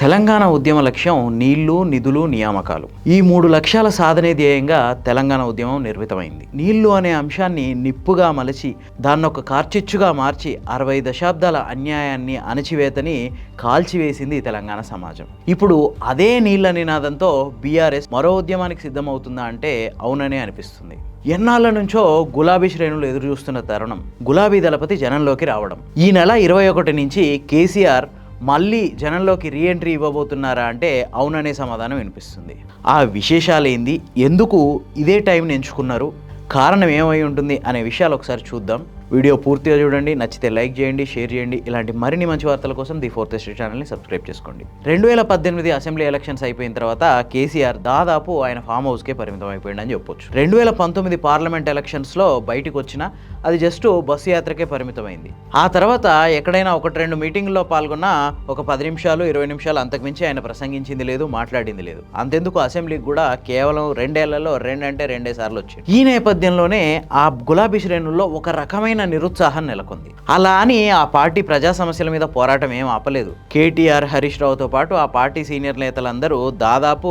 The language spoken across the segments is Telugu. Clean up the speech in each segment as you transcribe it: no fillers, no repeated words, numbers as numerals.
తెలంగాణ ఉద్యమ లక్ష్యం నీళ్లు, నిధులు, నియామకాలు. ఈ 3 లక్ష్యాల సాధనే ధ్యేయంగా తెలంగాణ ఉద్యమం నిర్మితమైంది. నీళ్లు అనే అంశాన్ని నిప్పుగా మలచి దాన్నొక కార్చిచ్చుగా మార్చి 60 దశాబ్దాల అన్యాయాన్ని, అణచివేతని కాల్చివేసింది తెలంగాణ సమాజం. ఇప్పుడు అదే నీళ్ల నినాదంతో బీఆర్ఎస్ మరో ఉద్యమానికి సిద్ధమవుతుందా అంటే అవుననే అనిపిస్తుంది. ఎన్నాళ్ళ నుంచో గులాబీ శ్రేణులు ఎదురు చూస్తున్న తరుణం గులాబీ దళపతి జనంలోకి రావడం. ఈ నెల 21 నుంచి కేసీఆర్ మళ్ళీ జనంలోకి రీఎంట్రీ ఇవ్వబోతున్నారా అంటే అవుననే సమాధానం వినిపిస్తుంది. ఆ విశేషాలేంది, ఎందుకు ఇదే టైంని ఎంచుకున్నారు, కారణం ఏమై ఉంటుంది అనే విషయాలు ఒకసారి చూద్దాం. వీడియో పూర్తిగా చూడండి, నచ్చితే లైక్ చేయండి, షేర్ చేయండి. ఇలాంటి మరిన్ని మంచి వార్తల కోసం ది ఫోర్త్ ఎస్టేట్ ఛానల్ని సబ్స్క్రైబ్ చేసుకోండి. 2018 అసెంబ్లీ ఎలక్షన్స్ అయిపోయిన తర్వాత కేసీఆర్ దాదాపు ఆయన ఫామ్ హౌస్కే పరిమితం అయిపోయిందని చెప్పొచ్చు. 2019 పార్లమెంట్ ఎలక్షన్స్లో బయటకు వచ్చినా అది జస్ట్ బస్సు యాత్రకే పరిమితమైంది. ఆ తర్వాత ఎక్కడైనా 1-2 మీటింగ్లో పాల్గొన్నా ఒక 10 నిమిషాలు 20 నిమిషాలు, అంతకుమించి ఆయన ప్రసంగించింది లేదు, మాట్లాడింది లేదు. అంతెందుకు అసెంబ్లీకి కూడా కేవలం 2 ఏళ్లలో 2 అంటే 2 సార్లు వచ్చింది. ఈ నేపథ్యంలోనే ఆ గులాబీ శ్రేణుల్లో ఒక రకమైన నిరుత్సాహం నెలకొంది. అలా అని ఆ పార్టీ ప్రజా సమస్యల మీద పోరాటం ఏం ఆపలేదు. కేటీఆర్, హరీష్ రావుతో పాటు ఆ పార్టీ సీనియర్ నేతలందరూ దాదాపు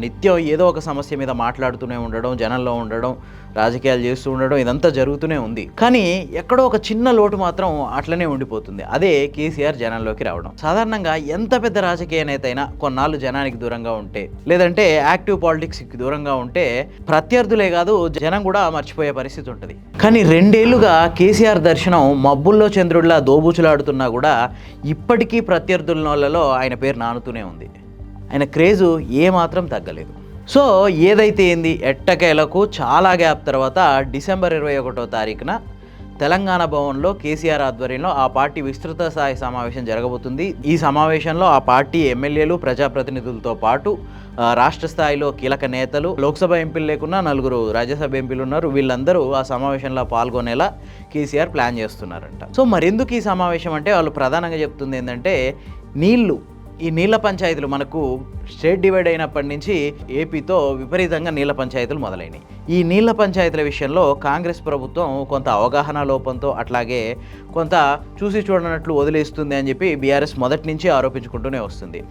నిత్యం ఏదో ఒక సమస్య మీద మాట్లాడుతూనే ఉండడం, జనంలో ఉండడం, రాజకీయాలు చేస్తూ ఉండడం, ఇదంతా జరుగుతూనే ఉంది. కానీ ఎక్కడో ఒక చిన్న లోటు మాత్రం అట్లనే ఉండిపోతుంది. అదే కేసీఆర్ జనంలోకి రావడం. సాధారణంగా ఎంత పెద్ద రాజకీయ నేత అయినా కొన్నాళ్ళు జనానికి దూరంగా ఉంటే, లేదంటే యాక్టివ్ పాలిటిక్స్కి దూరంగా ఉంటే ప్రత్యర్థులే కాదు జనం కూడా మర్చిపోయే పరిస్థితి ఉంటుంది. కానీ 2 ఏళ్లుగా కేసీఆర్ దర్శనం మబ్బుల్లో చంద్రుడిలా దోబూచులాడుతున్నా కూడా ఇప్పటికీ ప్రత్యర్థులలో ఆయన పేరు నానుతూనే ఉంది. ఆయన క్రేజు ఏమాత్రం తగ్గలేదు. సో ఏదైతే ఏంది, ఎట్టకేలకు చాలా గ్యాప్ తర్వాత డిసెంబర్ 21వ తారీఖున తెలంగాణ భవన్లో కేసీఆర్ ఆధ్వర్యంలో ఆ పార్టీ విస్తృత స్థాయి సమావేశం జరగబోతుంది. ఈ సమావేశంలో ఆ పార్టీ ఎమ్మెల్యేలు, ప్రజాప్రతినిధులతో పాటు రాష్ట్ర స్థాయిలో కీలక నేతలు, లోక్సభ ఎంపీలు లేకున్నా 4 రాజ్యసభ ఎంపీలు ఉన్నారు. వీళ్ళందరూ ఆ సమావేశంలో పాల్గొనేలా కేసీఆర్ ప్లాన్ చేస్తున్నారంట. సో మరెందుకు ఈ సమావేశం అంటే వాళ్ళు ప్రధానంగా చెప్తుంది ఏంటంటే ఈ నీళ్ల పంచాయతీలు మనకు స్టేట్ డివైడ్ అయినప్పటి నుంచి ఏపీతో విపరీతంగా నీళ్ల పంచాయతీలు మొదలైనవి. ఈ నీళ్ల పంచాయతీల విషయంలో కాంగ్రెస్ ప్రభుత్వం కొంత అవగాహన లోపంతో, అట్లాగే కొంత చూసి చూడనట్లు వదిలేస్తుంది అని చెప్పి బీఆర్ఎస్ మొదటి నుంచి ఆరోపించుకుంటూనే వస్తుంది.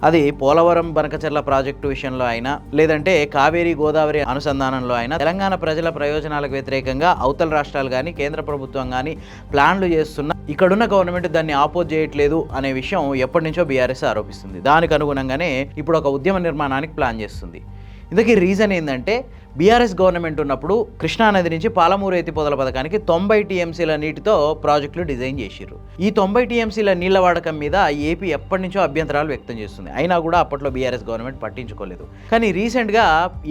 అది పోలవరం బనకచెర్ల ప్రాజెక్టు విషయంలో అయినా, లేదంటే కావేరీ గోదావరి అనుసంధానంలో అయినా తెలంగాణ ప్రజల ప్రయోజనాలకు వ్యతిరేకంగా అవతల రాష్ట్రాలు కానీ కేంద్ర ప్రభుత్వం కానీ ప్లాన్లు చేస్తున్న ఇక్కడున్న గవర్నమెంట్ దాన్ని ఆపోజ్ చేయట్లేదు అనే విషయం ఎప్పటి నుంచో బీఆర్ఎస్ ఆరోపిస్తుంది. దానికి అనుగుణంగానే ఇప్పుడు ఒక ఉద్యమ నిర్మాణానికి ప్లాన్ చేస్తుంది. ఇందుకీ రీజన్ ఏంటంటే బీఆర్ఎస్ గవర్నమెంట్ ఉన్నప్పుడు కృష్ణానది నుంచి పాలమూరు ఎత్తిపోతల పథకానికి 90 టీఎంసీల నీటితో ప్రాజెక్టులు డిజైన్ చేసిర్రు. ఈ 90 టీఎంసీల నీళ్ల వాడకం మీద ఏపీ ఎప్పటి నుంచో అభ్యంతరాలు వ్యక్తం చేస్తుంది. అయినా కూడా అప్పట్లో బీఆర్ఎస్ గవర్నమెంట్ పట్టించుకోలేదు. కానీ రీసెంట్గా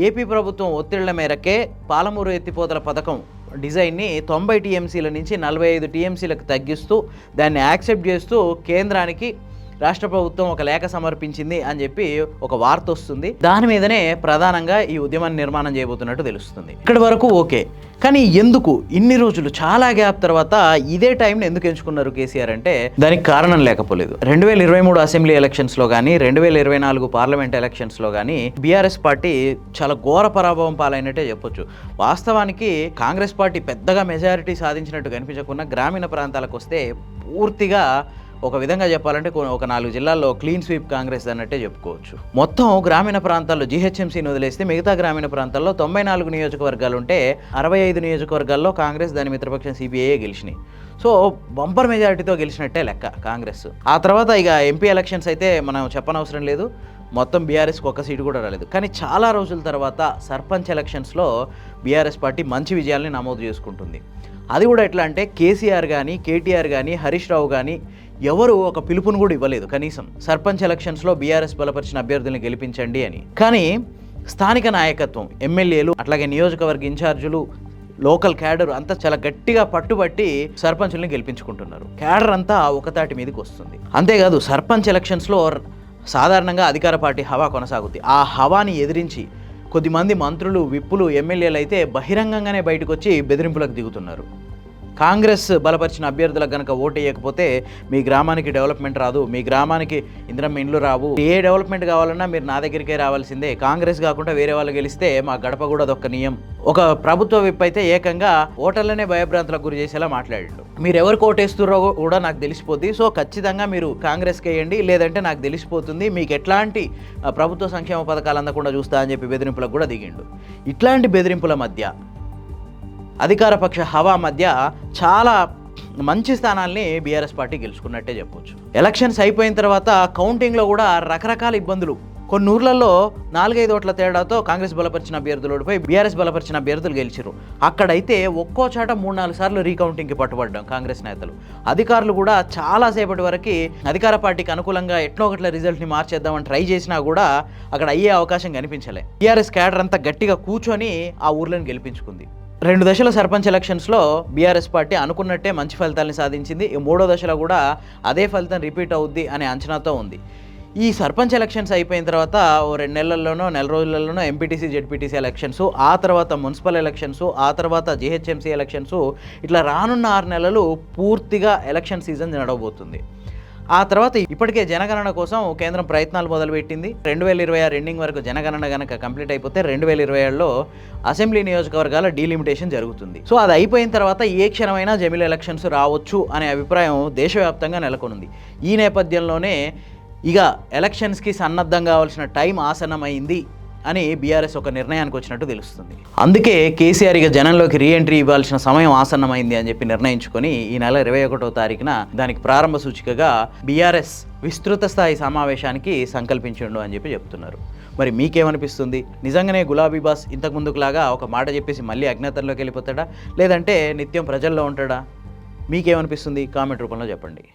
ఏపీ ప్రభుత్వం ఒత్తిళ్ల మేరకే పాలమూరు ఎత్తిపోతల పథకం డిజైన్ని 90 టీఎంసీల నుంచి 45 టీఎంసీలకు తగ్గిస్తూ దాన్ని యాక్సెప్ట్ చేస్తూ కేంద్రానికి రాష్ట్ర ప్రభుత్వం ఒక లేఖ సమర్పించింది అని చెప్పి ఒక వార్త వస్తుంది. దాని మీదనే ప్రధానంగా ఈ ఉద్యమాన్ని నిర్మాణం చేయబోతున్నట్టు తెలుస్తుంది. ఇక్కడి వరకు ఓకే. కానీ ఎందుకు ఇన్ని రోజులు చాలా గ్యాప్ తర్వాత ఇదే టైంని ఎందుకు ఎంచుకున్నారు కేసీఆర్ అంటే దానికి కారణం లేకపోలేదు. 2023 అసెంబ్లీ ఎలక్షన్స్లో కానీ 2024 పార్లమెంట్ ఎలక్షన్స్లో కానీ బీఆర్ఎస్ పార్టీ చాలా ఘోర పరాభవం పాలైనట్టే చెప్పొచ్చు. వాస్తవానికి కాంగ్రెస్ పార్టీ పెద్దగా మెజారిటీ సాధించినట్టు కనిపించకుండా గ్రామీణ ప్రాంతాలకు వస్తే పూర్తిగా ఒక విధంగా చెప్పాలంటే ఒక 4 జిల్లాల్లో క్లీన్ స్వీప్ కాంగ్రెస్ అన్నట్టే చెప్పుకోవచ్చు. మొత్తం గ్రామీణ ప్రాంతాల్లో జీహెచ్ఎంసీని వదిలేస్తే మిగతా గ్రామీణ ప్రాంతాల్లో 94 నియోజకవర్గాలు ఉంటే 65 నియోజకవర్గాల్లో కాంగ్రెస్ దాని మిత్రపక్షం సిపిఐ గెలిచినాయి. సో బంపర్ మెజారిటీతో గెలిచినట్టే లెక్క కాంగ్రెస్. ఆ తర్వాత ఇక ఎంపీ ఎలక్షన్స్ అయితే మనం చెప్పనవసరం లేదు, మొత్తం బీఆర్ఎస్కి 1 సీటు కూడా రాలేదు. కానీ చాలా రోజుల తర్వాత సర్పంచ్ ఎలక్షన్స్లో బీఆర్ఎస్ పార్టీ మంచి విజయాల్ని నమోదు చేసుకుంటుంది. అది కూడా ఎట్లా అంటే కేసీఆర్ కానీ, కేటీఆర్ కానీ, హరీష్ రావు కానీ ఎవరు ఒక పిలుపును కూడా ఇవ్వలేదు కనీసం సర్పంచ్ ఎలక్షన్స్లో బీఆర్ఎస్ బలపరిచిన అభ్యర్థుల్ని గెలిపించండి అని. కానీ స్థానిక నాయకత్వం, ఎమ్మెల్యేలు, అట్లాగే నియోజకవర్గ ఇన్ఛార్జీలు, లోకల్ క్యాడర్ అంతా చాలా గట్టిగా పట్టుబట్టి సర్పంచుల్ని గెలిపించుకుంటున్నారు. క్యాడర్ అంతా ఒకతాటి మీదకి వస్తుంది. అంతేకాదు సర్పంచ్ ఎలక్షన్స్లో సాధారణంగా అధికార పార్టీ హవా కొనసాగుతుంది. ఆ హవాని ఎదిరించి కొద్దిమంది మంత్రులు, విప్పులు, ఎమ్మెల్యేలు అయితే బహిరంగంగానే బయటకు వచ్చి బెదిరింపులకు దిగుతున్నారు. కాంగ్రెస్ బలపరిచిన అభ్యర్థులకు కనుక ఓటు వేయకపోతే మీ గ్రామానికి డెవలప్మెంట్ రాదు, మీ గ్రామానికి ఇందిరమ్మ ఇండ్లు రావు, ఏ డెవలప్మెంట్ కావాలన్నా మీరు నా దగ్గరికే రావాల్సిందే, కాంగ్రెస్ కాకుండా వేరే వాళ్ళు గెలిస్తే మా గడప కూడా అదొక్క నియం. ఒక ప్రభుత్వ విప్ అయితే ఏకంగా ఓటర్లనే భయభ్రాంతులకు గురి చేసేలా మాట్లాడాడు. మీరు ఎవరికి ఓటేస్తున్నారో కూడా నాకు తెలిసిపోద్ది, సో ఖచ్చితంగా మీరు కాంగ్రెస్కి వేయండి, లేదంటే నాకు తెలిసిపోతుంది, మీకు ఎట్లాంటి ప్రభుత్వ సంక్షేమ పథకాలు అందకుండా చూస్తా అని చెప్పి బెదిరింపులకు కూడా దిగిండు. ఇట్లాంటి బెదిరింపుల మధ్య అధికార పక్ష హవా మధ్య చాలా మంచి స్థానాల్ని బీఆర్ఎస్ పార్టీ గెలుచుకున్నట్టే చెప్పొచ్చు. ఎలక్షన్స్ అయిపోయిన తర్వాత కౌంటింగ్లో కూడా రకరకాల ఇబ్బందులు, కొన్ని ఊర్లలో 4-5 ఓట్ల తేడాతో కాంగ్రెస్ బలపరిచిన అభ్యర్థులు ఓడిపోయి బీఆర్ఎస్ బలపరిచిన అభ్యర్థులు గెలిచారు. అక్కడైతే ఒక్కో చాట 3-4 సార్లు రీకౌంటింగ్కి పట్టుబడ్డాం కాంగ్రెస్ నేతలు. అధికారులు కూడా చాలాసేపటి వరకు అధికార పార్టీకి అనుకూలంగా ఎట్నో ఒకట్ల రిజల్ట్ని మార్చేద్దామని ట్రై చేసినా కూడా అక్కడ అయ్యే అవకాశం కనిపించలే. బీఆర్ఎస్ క్యాడర్ అంతా గట్టిగా కూర్చొని ఆ ఊర్లను గెలిపించుకుంది. 2 దశల సర్పంచ్ ఎలక్షన్స్లో బీఆర్ఎస్ పార్టీ అనుకున్నట్టే మంచి ఫలితాలను సాధించింది. ఈ 3వ దశలో కూడా అదే ఫలితం రిపీట్ అవుద్ది అనే అంచనాతో ఉంది. ఈ సర్పంచ్ ఎలక్షన్స్ అయిపోయిన తర్వాత ఓ 2 నెలల్లోనో 4 రోజులలోనో ఎంపీటీసీ జెడ్పీటీసీ ఎలక్షన్స్, ఆ తర్వాత మున్సిపల్ ఎలక్షన్స్, ఆ తర్వాత జీహెచ్ఎంసీ ఎలక్షన్స్, ఇట్లా రానున్న 6 నెలలు పూర్తిగా ఎలక్షన్ సీజన్ నడవబోతుంది. ఆ తర్వాత ఇప్పటికే జనగణన కోసం కేంద్రం ప్రయత్నాలు మొదలుపెట్టింది. 2026 ఎండింగ్ వరకు జనగణన కనుక కంప్లీట్ అయిపోతే 2027లో అసెంబ్లీ నియోజకవర్గాల డీలిమిటేషన్ జరుగుతుంది. సో అది అయిపోయిన తర్వాత ఏ క్షణమైనా జమిలీ ఎలక్షన్స్ రావచ్చు అనే అభిప్రాయం దేశవ్యాప్తంగా నెలకొనుంది. ఈ నేపథ్యంలోనే ఇక ఎలక్షన్స్కి సన్నద్ధం కావాల్సిన టైం ఆసన్నమైంది అని బీఆర్ఎస్ ఒక నిర్ణయానికి వచ్చినట్టు తెలుస్తుంది. అందుకే కేసీఆర్ ఇక జనంలోకి రీఎంట్రీ ఇవ్వాల్సిన సమయం ఆసన్నమైంది అని చెప్పి నిర్ణయించుకొని ఈ నెల 21వ తారీఖున దానికి ప్రారంభ సూచికగా బీఆర్ఎస్ విస్తృత స్థాయి సమావేశానికి సంకల్పించిండు అని చెప్పి చెప్తున్నారు. మరి మీకేమనిపిస్తుంది? నిజంగానే గులాబీ బాస్ ఇంతకు ముందుకులాగా ఒక మాట చెప్పేసి మళ్ళీ అజ్ఞాతంలోకి వెళ్ళిపోతాడా, లేదంటే నిత్యం ప్రజల్లో ఉంటాడా? మీకేమనిపిస్తుంది? కామెంట్ రూపంలో చెప్పండి.